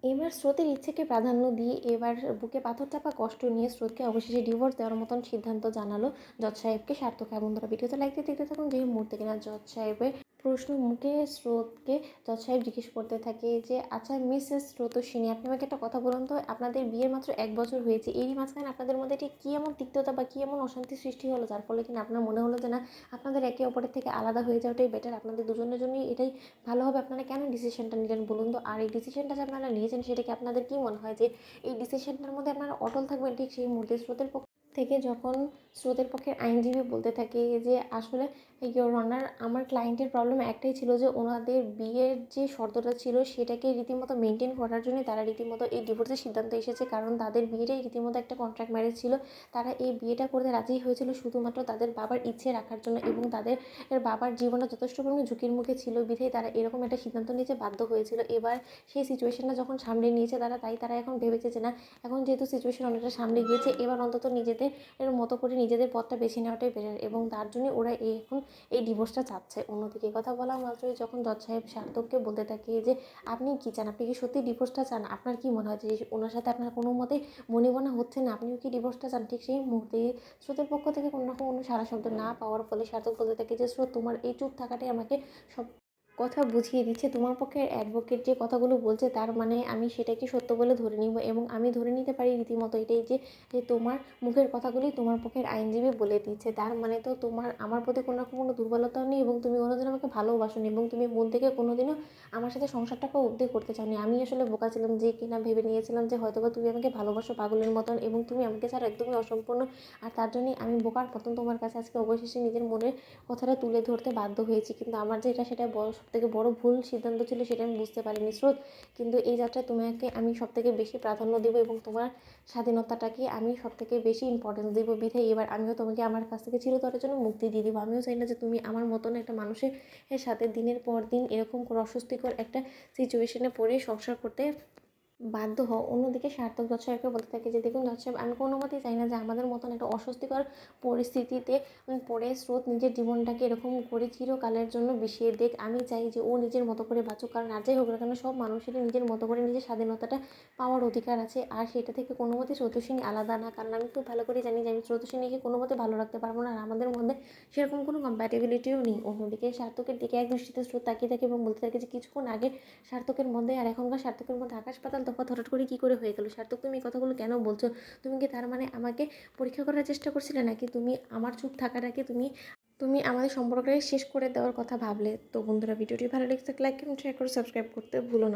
এবার স্রোতের ইচ্ছেকে প্রাধান্য দিয়ে এবার বুকে পাথর চাপা কষ্ট নিয়ে স্রোতকে অবশেষে ডিভোর্স দেওয়ার মতন সিদ্ধান্ত জানালো জজ সাহেবকে সার্থক। এবং বন্ধুরা ভিডিওতে লাইক দিয়ে দেখতে থাকুন যে মুহূর্তে কিনা জজ সাহেবের প্রশ্ন মুখে স্রোতকে জজ সাহেব জিজ্ঞেস করতে থাকে যে আচ্ছা মিসেস স্রোতস্বিনী, আপনি আমাকে একটা কথা বলুন তো, আপনাদের বিয়ের মাত্র 1 বছর হয়েছে, এরই মাঝখানে আপনাদের মধ্যে ঠিক কী এমন তিক্ততা বা কী এমন অশান্তি সৃষ্টি হলো যার ফলে কিনা আপনার মনে হলো যে না, আপনাদের একে অপরের থেকে আলাদা হয়ে যাওয়াটাই বেটার, আপনাদের দুজনের জন্যই এটাই ভালো হবে? আপনারা কেন ডিসিশনটা নিলেন বলুন তো? আর এই ডিসিশনটা যে আপনারা নিয়েছেন সেটা কি আপনাদের কি মনে হয় যে এই ডিসিশনটার মধ্যে আপনারা অটল থাকবেন? ঠিক সেই মুহূর্তে স্রোতের পক্ষ থেকে যখন স্রোতের পক্ষের আইনজীবী বলতে থাকে যে আসলে ইয়োর অনার, আমার ক্লায়েন্টের প্রবলেম একটাই ছিল যে ওনাদের বিয়ের যে শর্তটা ছিল সেটাকে রীতিমতো মেনটেন করার জন্য তারা রীতিমতো এই ডিভোর্সের সিদ্ধান্ত এসেছে, কারণ তাদের বিয়েটাই রীতিমতো একটা কন্ট্রাক্ট ম্যারেজ ছিল। তারা এই বিয়েটা করতে রাজি হয়েছিল শুধুমাত্র তাদের বাবার ইচ্ছে রাখার জন্য, এবং তাদের বাবার জীবনটা যথেষ্ট পরিমাণে ঝুঁকির মুখে ছিল বিধায় তারা এরকম একটা সিদ্ধান্ত নিতে বাধ্য হয়েছিল। এবার সেই সিচুয়েশনটা যখন সামনে নিয়েছে তারা এখন ভেবেছে যে না, এখন যেহেতু সিচুয়েশন অনেকটা সামনে গিয়েছে, এবার অন্তত নিজেদের মতো করে নিজেদের পথটা বেছে নেওয়াটাই বেটার, এবং তার জন্য ওরা এখন এই ডিভোর্সটা চাচ্ছে। অন্যদিকে কথা বলা মাত্রই যখন জজ সাহেব সার্থককে বলতে থাকে যে আপনি কি চান, আপনি কি সত্যি ডিভোর্সটা চান? আপনার কি মনে হয় যে ওনার সাথে আপনার কোনো মতেই মনিবনা হচ্ছে না, আপনিও কি ডিভোর্সটা চান? ঠিক সেই মুহূর্তে স্রোতের পক্ষ থেকে কোনো রকম কোনো সারা শব্দ না পাওয়ার ফলে সার্থক বলতে থাকে যে স্রোত, তোমার এই চুপ থাকাটাই আমাকে সব কথা বুঝিয়ে দিচ্ছে। তোমার পক্ষে অ্যাডভোকেট যে কথাগুলো বলছে তার মানে আমি সেটাকে সত্য বলে ধরে নিব, এবং আমি ধরে নিতে পারি রীতিমতো এটাই যে তোমার মুখের কথাগুলি তোমার পক্ষের আইনজীবী বলে দিচ্ছে, তার মানে তো তোমার আমার প্রতি কোনো রকম কোনো দুর্বলতাও নেই, এবং তুমি কোনোদিন আমাকে ভালোবাসোনি, এবং তুমি মন থেকে কোনোদিনও আমার সাথে সংসারটাকে অবধি করতে চাওনি। আমি আসলে বোকা ছিলাম যে কিনা ভেবে নিয়েছিলাম যে হয়তোবা তুমি আমাকে ভালোবাসো পাগলের মতন, এবং তুমি আমাকে ছাড়া একদমই অসম্পূর্ণ। আর তার জন্যই আমি বোকার মতন তোমার কাছে আজকে অবশেষে নিজের মনের কথাটা তুলে ধরতে বাধ্য হয়েছি, কিন্তু আমার যে এটা সেটা সবথেকে বড় ভুল সিদ্ধান্ত ছিল সেটা আমি বুঝতে পারিনি স্রোত। কিন্তু এই যাত্রায় তোমাকে আমি সবথেকে বেশি প্রাধান্য দেবো, এবং তোমার স্বাধীনতাটাকে আমি সবথেকে বেশি ইম্পর্টেন্স দেবো বিধায় এবার আমিও তোমাকে আমার কাছ থেকে চিরতরের জন্য মুক্তি দিয়ে দেবো। আমিও চাই না যে তুমি আমার মতন একটা মানুষের সাথে দিনের পর দিন এরকম করে অস্বস্তিকর একটা সিচুয়েশনে পড়ে সংসার করতে বাধ্য হও। অন্যদিকে সার্থক জজ সাহেবকে বলতে থাকে যে দেখুন জজ সাহেব, আমি কোনো মতেই চাই না যে আমাদের মতন একটা অস্বস্তিকর পরিস্থিতিতে পড়ে স্রোত নিজের জীবনটাকে এরকম করে চিরকালের জন্য বিষিয়ে দেখ। আমি চাই যে ও নিজের মতো করে বাঁচুক, কারণ আর যাই হোক না কেন সব মানুষেরই নিজের মতো করে নিজের স্বাধীনতাটা পাওয়ার অধিকার আছে, আর সেটা থেকে কোনো মতেই স্রোতস্বিনী আলাদা না। কারণ আমি খুব ভালো করে জানি যে আমি স্রোতস্বিনীকে কোনো মতে ভালো রাখতে পারবো না, আর আমাদের মধ্যে সেরকম কোনো কম্প্যাটেবিলিটিও নেই। অন্যদিকে সার্থকের দিকে এক দৃষ্টিতে স্রোত তাকিয়ে থাকে এবং বলতে থাকে যে কিছুক্ষণ আগে সার্থকের মধ্যে আর এখনকার সার্থকের মধ্যে আকাশ পাতাল তফাৎ হঠাৎ করে কী করে হয়ে গেল? সার্থক, তুমি এই কথাগুলো কেন বলছো? তুমি কি তার মানে আমাকে পরীক্ষা করার চেষ্টা করছিলে, নাকি তুমি আমার চুপ থাকাটাকে তুমি তুমি আমাদের সম্পর্কটাকে শেষ করে দেওয়ার কথা ভাবলে? তো বন্ধুরা ভিডিওটি ভালো লেগে থাকলে লাইক এবং শেয়ার করে সাবস্ক্রাইব করতে ভুলো না।